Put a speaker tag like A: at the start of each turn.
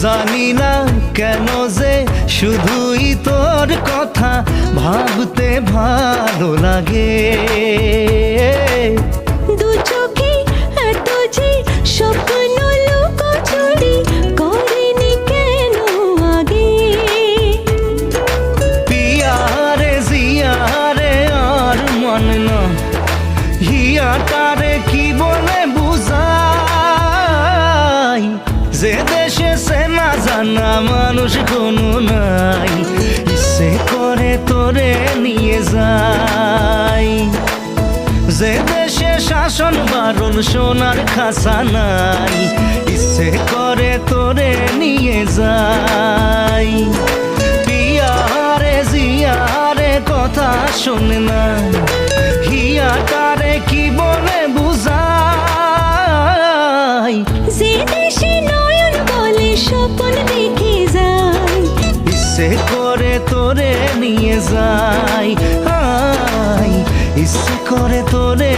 A: জানি না কেন যে শুধুই তোর কথা ভাবতে ভালো লাগে।
B: দু চোখে এত যে স্বপ্ন লুকোচুরি করিনি কেন আগে।
A: পিয়ারে জিয়ারে আর মন না হিয়াটারে কি বলে বুঝাই, যে দেশে সে না জানা মানুষ কোনো নাই, ইচ্ছে করে তোরে নিয়ে যাই। যে দেশে শাসন বারণ সোনার খাসা নাই, ইচ্ছে করে তোরে নিয়ে যাই। পিয়ারে জিয়ারে কথা শোনে না হিয়াটারে কি বলে বুঝাই,
B: যে দেশে নয়ন বলে স্বপ্ন দেখে যায়,
A: ইচ্ছে করে তোরে নিয়ে যাই, ইচ্ছে করে তোরে